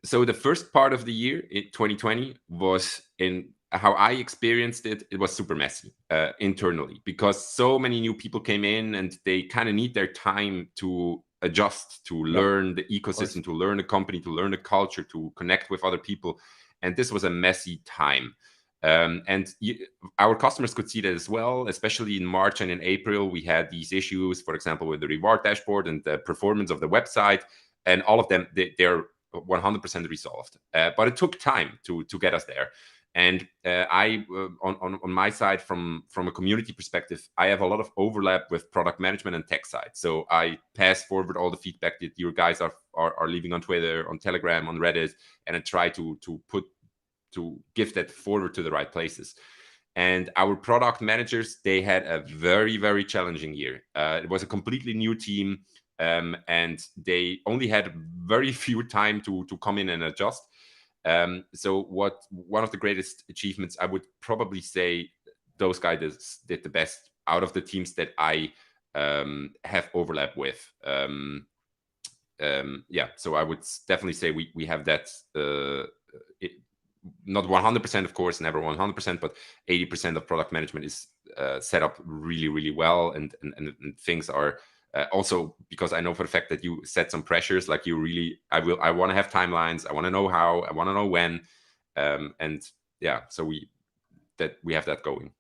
so the first part of the year in 2020 was, in how I experienced it, it was super messy internally, because so many new people came in and they kind of need their time to adjust, to Yep. learn the Of course. ecosystem, to learn the company, to learn the culture, to connect with other people. And this was a messy time. Our customers could see that as well, especially in March and in April. We had these issues, for example, with the reward dashboard and the performance of the website, and all of them, they're 100% resolved. But it took time to get us there. And on my side, from a community perspective, I have a lot of overlap with product management and tech side. So I pass forward all the feedback that your guys are leaving on Twitter, on Telegram, on Reddit, and I try to give that forward to the right places. And our product managers, they had a very, very challenging year. It was a completely new team, and they only had very few time to come in and adjust. So one of the greatest achievements, I would probably say, those guys did the best out of the teams that I have overlap with. Yeah, so I would definitely say we have that. Not 100%, of course, never 100%, but 80% of product management is set up really, really well, and things are also, because I know for the fact that you set some pressures, like you really, I want to have timelines, I want to know how, I want to know when, and yeah, so we have that going.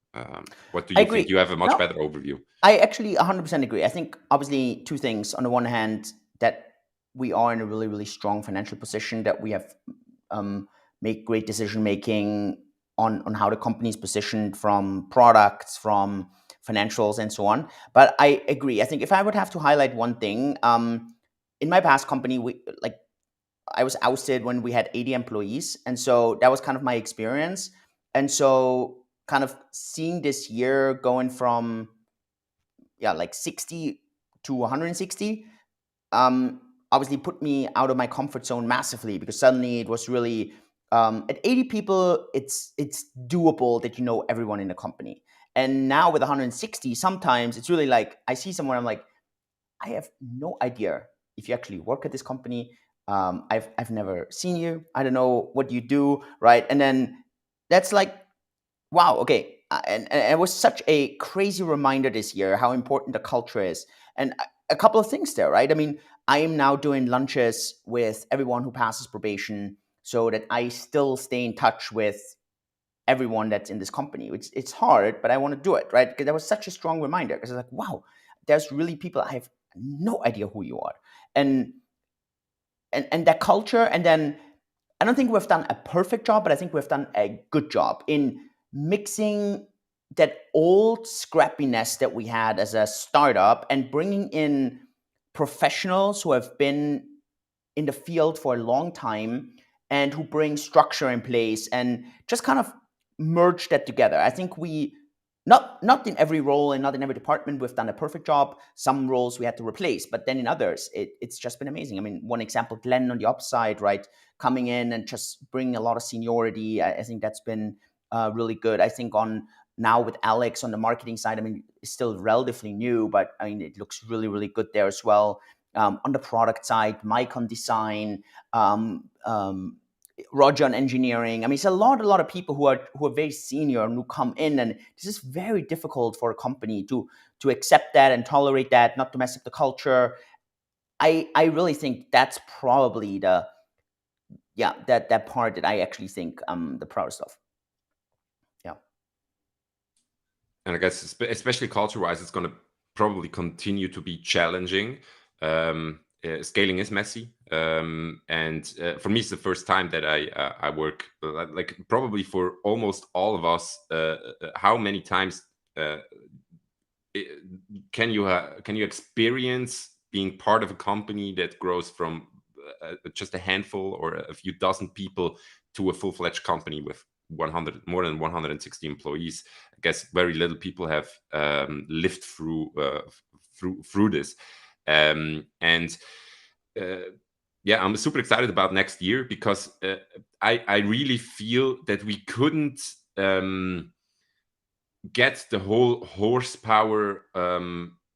What do I you think? agree. You have a much No, better overview. I actually 100% agree. I think obviously two things. On the one hand, that we are in a really, really strong financial position, that we have make great decision making on how the company is positioned from products, from financials, and so on. But I agree. I think if I would have to highlight one thing, in my past company, I was ousted when we had 80 employees, and so that was kind of my experience. And so, kind of seeing this year going from like 60 to 160 obviously put me out of my comfort zone massively, because suddenly it was really at 80 people it's doable that you know everyone in the company. And now with 160, sometimes it's really like I see someone, I'm like, I have no idea if you actually work at this company. I've never seen you, I don't know what you do, right? And then that's like, wow, okay. And it was such a crazy reminder this year how important the culture is. And a couple of things there, right? I mean, I am now doing lunches with everyone who passes probation. so that I still stay in touch with everyone that's in this company. It's hard, but I want to do it, right? Because that was such a strong reminder. Because it's like, wow, there's really people I have no idea who you are, and that culture. And then I don't think we've done a perfect job, but I think we've done a good job in mixing that old scrappiness that we had as a startup and bringing in professionals who have been in the field for a long time and who bring structure in place and just kind of merge that together. I think we not in every role and not in every department we've done a perfect job. Some roles we had to replace, but then in others it's just been amazing. I mean, one example, Glenn on the upside, right, coming in and just bringing a lot of seniority. I think that's been really good. I think on now with Alex on the marketing side, I mean, it's still relatively new, but I mean, it looks really, really good there as well. On the product side, Mike on design, Roger on engineering. I mean, it's a lot of people who are very senior and who come in, and this is very difficult for a company to accept that and tolerate that, not to mess up the culture. I really think that's probably that part that I actually think I'm the proudest of. Yeah. And I guess especially culture-wise, it's going to probably continue to be challenging. Scaling is messy, and for me, it's the first time that I work like probably for almost all of us. How many times can you experience being part of a company that grows from just a handful or a few dozen people to a full-fledged company with more than 160 employees? I guess very little people have lived through this, and yeah, I'm super excited about next year because I really feel that we couldn't get the whole horsepower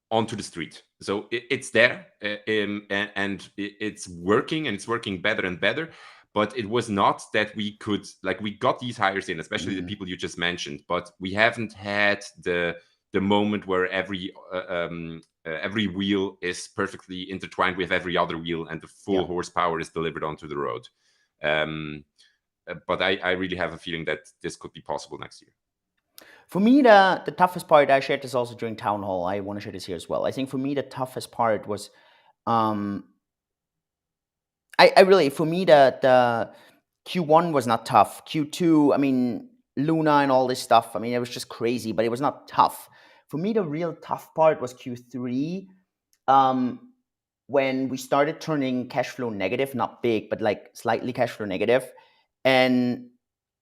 onto the street. So it's there, and it's working, and it's working better and better. But it was not that we could, like, we got these hires in, especially the people you just mentioned, but we haven't had the moment where every wheel is perfectly intertwined with every other wheel and the full horsepower is delivered onto the road. But I really have a feeling that this could be possible next year. For me, the toughest part, I shared this also during Town Hall. I want to share this here as well. I think for me, the toughest part was, I really, for me, the Q1 was not tough. Q2, I mean, Luna and all this stuff, I mean, it was just crazy, but it was not tough. For me, the real tough part was Q3, when we started turning cash flow negative, not big, but like slightly cash flow negative. And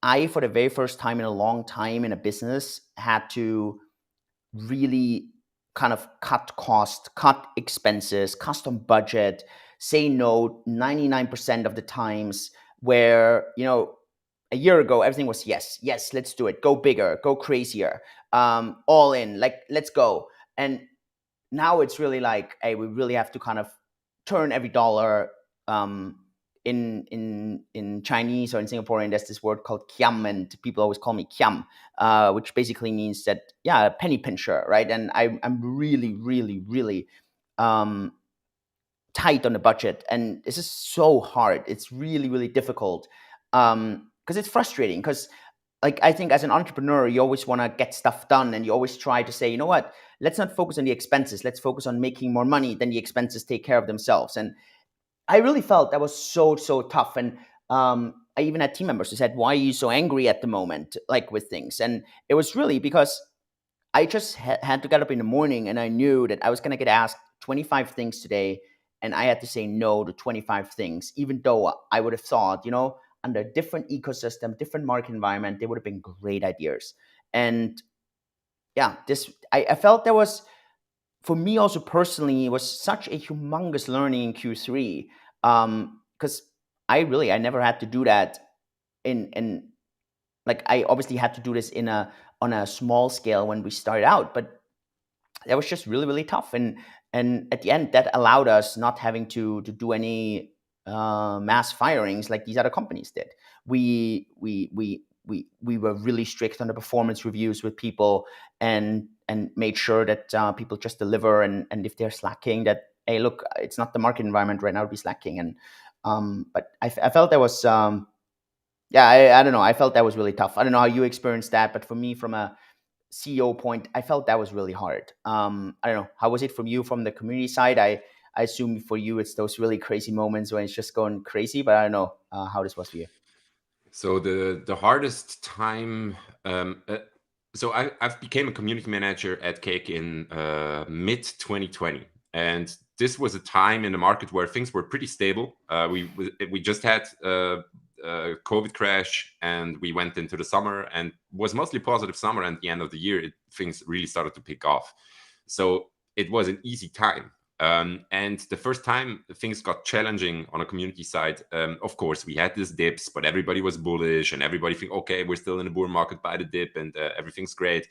I, for the very first time in a long time in a business, had to really kind of cut cost, cut expenses, custom budget, say no 99% of the times, where, you know, a year ago, everything was yes, let's do it, go bigger, go crazier, all in, like, let's go. And now it's really like, hey, we really have to kind of turn every dollar. In Chinese or in Singaporean, there's this word called kiam, and people always call me kiam, which basically means that, yeah, a penny pincher, right? And I'm really, really, really tight on the budget, and this is so hard. It's really, really difficult because it's frustrating. Because, like, I think as an entrepreneur, you always want to get stuff done, and you always try to say, you know what, let's not focus on the expenses. Let's focus on making more money. Then the expenses take care of themselves. And I really felt that was so tough. And I even had team members who said, "Why are you so angry at the moment, like, with things?" And it was really because I just had to get up in the morning, and I knew that I was going to get asked 25 things today, and I had to say no to 25 things, even though I would have thought, you know, under a different ecosystem, different market environment, they would have been great ideas. And yeah, I felt there was, for me also personally, it was such a humongous learning in Q3, because I never had to do that in like, I obviously had to do this on a small scale when we started out, but that was just really, really tough. And at the end, that allowed us not having to do any mass firings like these other companies did. We were really strict on the performance reviews with people, and made sure that people just deliver, and if they're slacking, that, hey, look, it's not the market environment right now to be slacking. And but I felt there was Yeah, I don't know. I felt that was really tough. I don't know how you experienced that, but for me, from a CEO point, I felt that was really hard. I don't know. How was it from you, from the community side? I assume for you, it's those really crazy moments when it's just going crazy, but I don't know how this was for you. So the hardest time. So I've became a community manager at Cake in mid 2020, and this was a time in the market where things were pretty stable. We just had COVID crash, and we went into the summer, and was mostly positive summer. And at the end of the year, things really started to pick off. So it was an easy time. And the first time things got challenging on a community side, of course, we had these dips, but everybody was bullish and everybody think, okay, we're still in a bull market, buy the dip, and everything's great.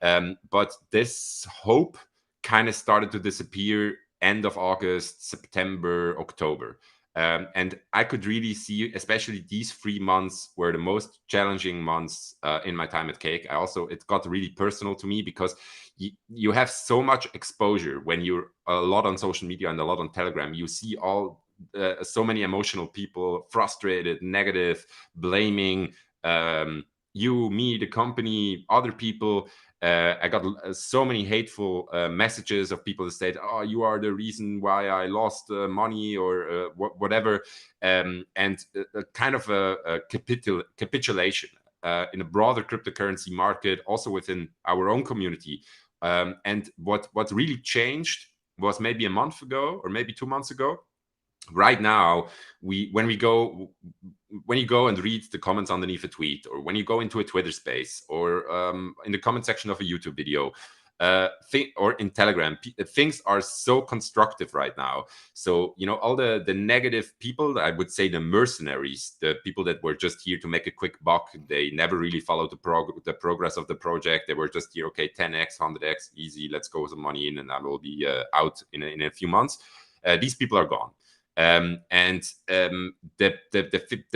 But this hope kind of started to disappear end of August, September, October. And I could really see, especially these 3 months were the most challenging months in my time at Cake. It got really personal to me because you have so much exposure when you're a lot on social media and a lot on Telegram. You see so many emotional people, frustrated, negative, blaming you, me, the company, other people. I got so many hateful messages of people that said, "Oh, you are the reason why I lost money," or whatever, and kind of a capitulation in a broader cryptocurrency market, also within our own community. And what really changed was maybe a month ago or maybe 2 months ago. Right now, when you go and read the comments underneath a tweet, or when you go into a Twitter space, or in the comment section of a YouTube video, or in Telegram, things are so constructive right now. So all the negative people, I would say the mercenaries, the people that were just here to make a quick buck, they never really followed the progress of the project. They were just here, okay, 10x, 100x, easy, let's go some money in, and I will be out in a few months. These people are gone. The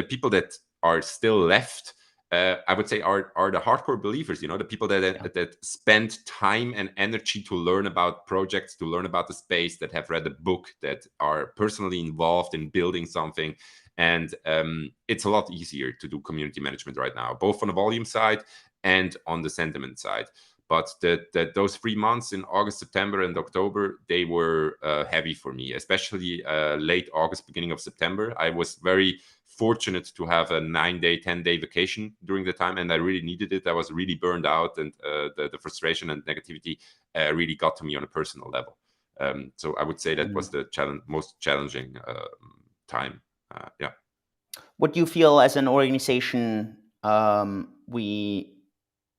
people that are still left, I would say, are the hardcore believers. The people that spend time and energy to learn about projects, to learn about the space, that have read a book, that are personally involved in building something. And it's a lot easier to do community management right now, both on the volume side and on the sentiment side. But those 3 months in August, September, and October, they were heavy for me, especially late August, beginning of September. I was very fortunate to have a 9-day, 10-day vacation during the time, and I really needed it. I was really burned out, and the frustration and negativity really got to me on a personal level. So I would say that was the most challenging time. Yeah. What do you feel as an organization we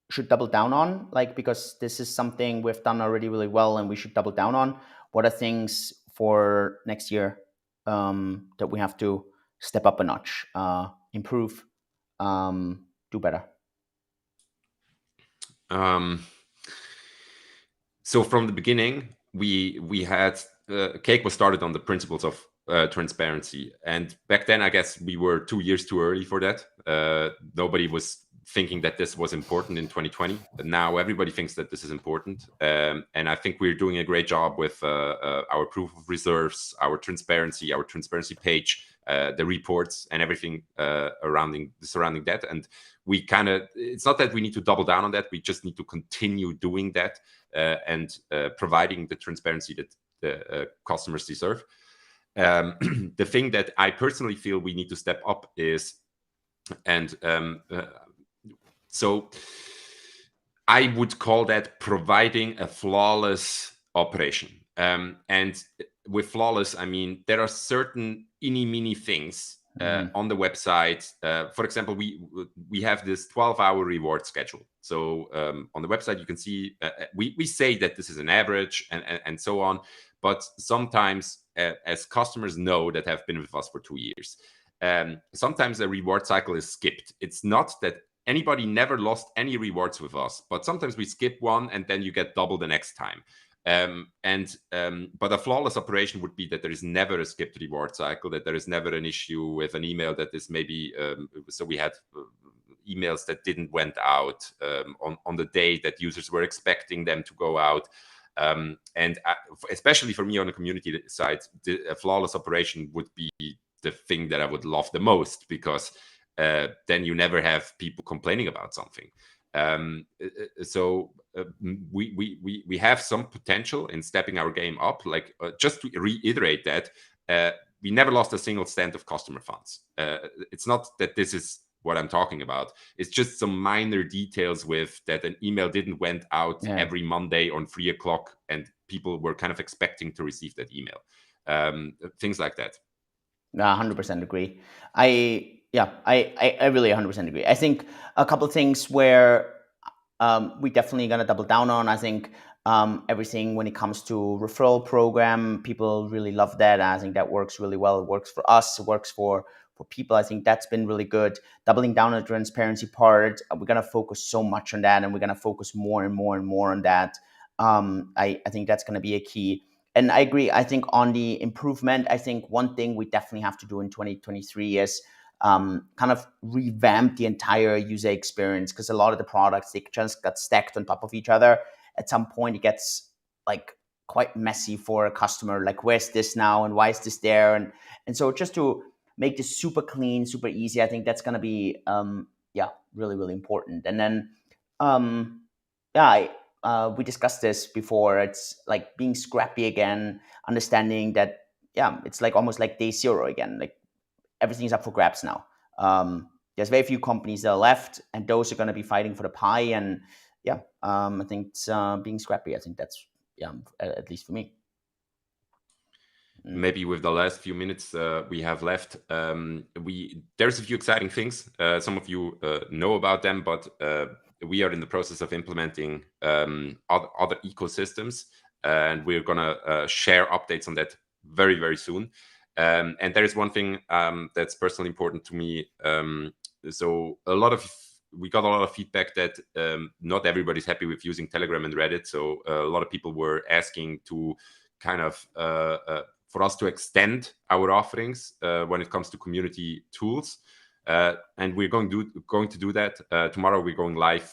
should double down on? Like, because this is something we've done already really well and we should double down on. What are things for next year that we have to step up a notch, improve, do better? So from the beginning, we had Cake was started on the principles of transparency, and back then I guess we were 2 years too early for that. Nobody was thinking that this was important in 2020, but now everybody thinks that this is important. And I think we're doing a great job with our proof of reserves, our transparency page, the reports, and everything surrounding that. And it's not that we need to double down on that, we just need to continue doing that, and providing the transparency that the customers deserve. The thing that I personally feel we need to step up is, and so I would call that providing a flawless operation. And with flawless, I mean, there are certain mini things on the website. For example, we have this 12-hour reward schedule. So on the website, you can see we say that this is an average and so on. But sometimes, as customers know that have been with us for 2 years, sometimes a reward cycle is skipped. It's not that anybody never lost any rewards with us, but sometimes we skip one and then you get double the next time. But a flawless operation would be that there is never a skipped reward cycle, that there is never an issue with an email that is maybe so we had emails that didn't went out on the day that users were expecting them to go out. Especially for me on the community side, a flawless operation would be the thing that I would love the most, because then you never have people complaining about something. So we have some potential in stepping our game up. Like just to reiterate that, we never lost a single cent of customer funds. It's not that this is what I'm talking about. It's just some minor details with that an email didn't went out every Monday on 3:00, and people were kind of expecting to receive that email. Things like that. 100% agree. I really 100% agree. I think a couple of things where we definitely gonna double down on. I think everything when it comes to referral program, people really love that. I think that works really well. It works for us. It works for people. I think that's been really good. Doubling down on the transparency part, we're gonna focus so much on that, and we're gonna focus more and more and more on that. I think that's gonna be a key. And I agree. I think on the improvement, I think one thing we definitely have to do in 2023 is kind of revamp the entire user experience, because a lot of the products, they just got stacked on top of each other. At some point, it gets like quite messy for a customer. Like, where's this now, and why is this there? And so just to make this super clean, super easy, I think that's gonna be really really important. And then we discussed this before. It's like being scrappy again, understanding that it's like almost like day zero again. Like everything's up for grabs now. There's very few companies that are left, and those are going to be fighting for the pie. And I think it's being scrappy. I think that's at least for me. Maybe with the last few minutes we have left, there's a few exciting things. Some of you know about them, but we are in the process of implementing other ecosystems, and we're gonna share updates on that very very soon. And there is one thing that's personally important to me. So we got a lot of feedback that not everybody's happy with using Telegram and Reddit. So a lot of people were asking to kind of for us to extend our offerings when it comes to community tools. And we're going to do that. Tomorrow we're going live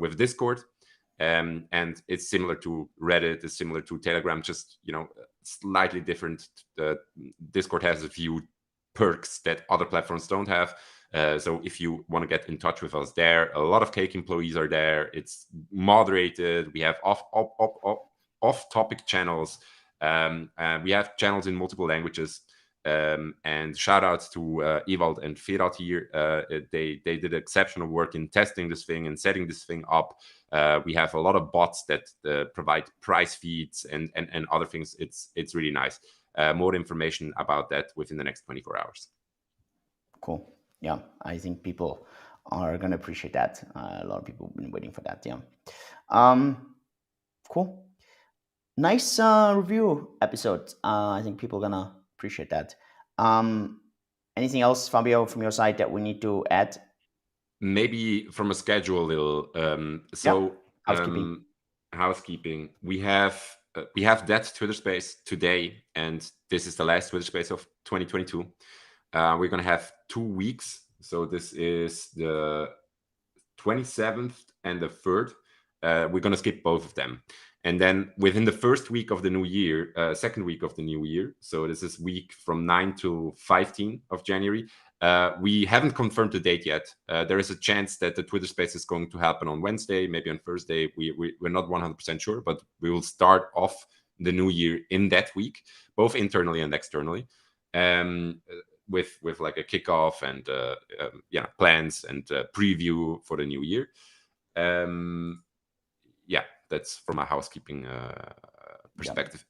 with Discord. And it's similar to Reddit, it's similar to Telegram, just slightly different. Discord has a few perks that other platforms don't have. So if you want to get in touch with us there, a lot of Cake employees are there. It's moderated. We have off-topic channels. We have channels in multiple languages. And shout outs to Ewald and Ferhat here. They did exceptional work in testing this thing and setting this thing up. We have a lot of bots that provide price feeds and other things. It's really nice. More information about that within the next 24 hours. Cool. Yeah, I think people are going to appreciate that. A lot of people have been waiting for that. Yeah. Cool. Nice review episode. I think people are going to appreciate that. Anything else, Fabio, from your side that we need to add? Maybe from a schedule, little. Housekeeping. We have that Twitter space today, and this is the last Twitter space of 2022. We're gonna have 2 weeks, so this is the 27th and the 3rd. We're gonna skip both of them, and then within the first week of the new year, second week of the new year, so this is week from 9 to 15 of January. We haven't confirmed the date yet. There is a chance that the Twitter space is going to happen on Wednesday, maybe on Thursday. We're not 100% sure, but we will start off the new year in that week, both internally and externally, with like a kickoff and plans and preview for the new year. That's from a housekeeping perspective.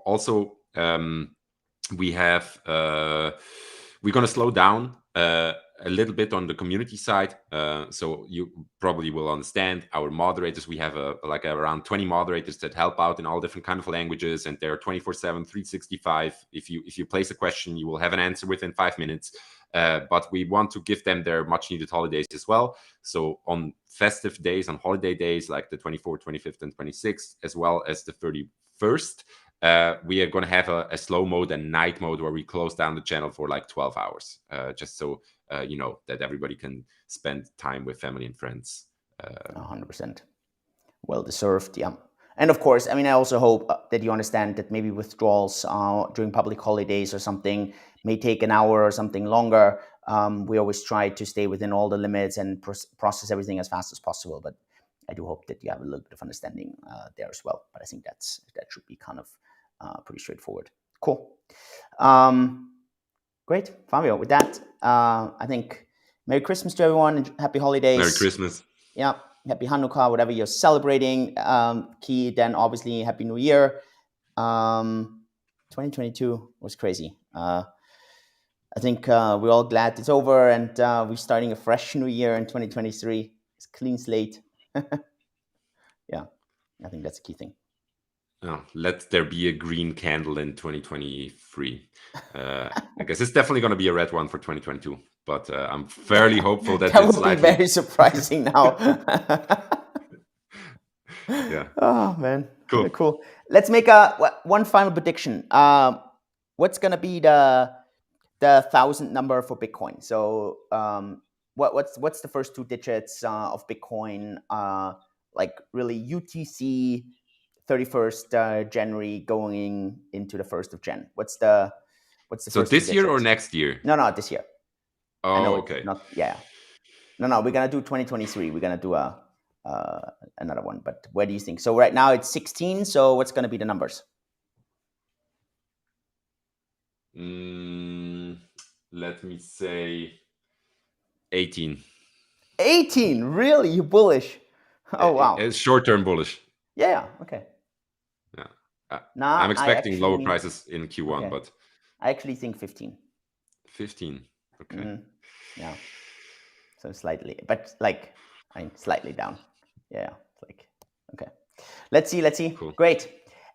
Also, we're going to slow down a little bit on the community side. So you probably will understand our moderators. We have around 20 moderators that help out in all different kind of languages, and they're 24/7, 365. If you place a question, you will have an answer within 5 minutes. But we want to give them their much needed holidays as well. So on festive days, on holiday days, like the 24th, 25th, and 26th, as well as the 31st, we are going to have a slow mode and night mode where we close down the channel for like 12 hours, just so that everybody can spend time with family and friends. 100%. Well deserved, yeah. And of course, I mean, I also hope that you understand that maybe withdrawals during public holidays or something may take an hour or something longer. We always try to stay within all the limits and process everything as fast as possible. But I do hope that you have a little bit of understanding there as well. But I think that should be kind of pretty straightforward. Cool. Great, Fabio. With that, I think Merry Christmas to everyone and Happy Holidays. Merry Christmas. Yeah, Happy Hanukkah, whatever you're celebrating. Key, then obviously Happy New Year. 2022 was crazy. I think we're all glad it's over and we're starting a fresh new year in 2023. It's clean slate. Yeah, I think that's the key thing. Oh, let there be a green candle in 2023. I guess it's definitely going to be a red one for 2022, but I'm fairly hopeful that that it's would slightly... be very surprising now. Yeah. Oh man, Cool. Cool. Let's make one final prediction. What's gonna be the 1,000 number for Bitcoin? So what's the first 2 digits of Bitcoin? Like really UTC 31st January going into the 1st of Jan. What's the So first this 2 year digits? or next year? No, this year. I know okay. Not yeah. No, we're gonna do 2023. We're gonna do another one. But where do you think? So right now it's 16. So what's gonna be the numbers? Let me say 18. 18. Really? You bullish? Oh wow. It's short-term bullish. Yeah. Okay. Yeah. Nah, I'm expecting lower prices in Q1, okay. but I actually think 15. 15. Okay. Yeah. So slightly, but like slightly down. Yeah. Like okay. Let's see. Cool. Great.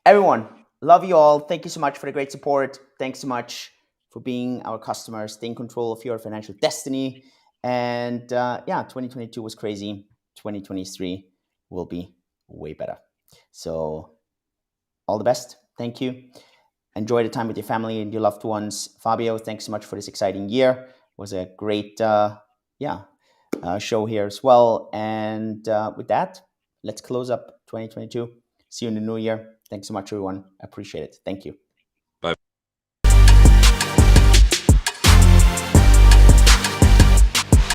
Everyone, love you all. Thank you so much for the great support. Thanks so much for being our customers. Stay in control of your financial destiny. And 2022 was crazy. 2023 will be way better. So all the best. Thank you. Enjoy the time with your family and your loved ones. Fabio, thanks so much for this exciting year. It was a great show here as well. And with that, let's close up 2022. See you in the new year. Thanks so much, everyone. I appreciate it. Thank you.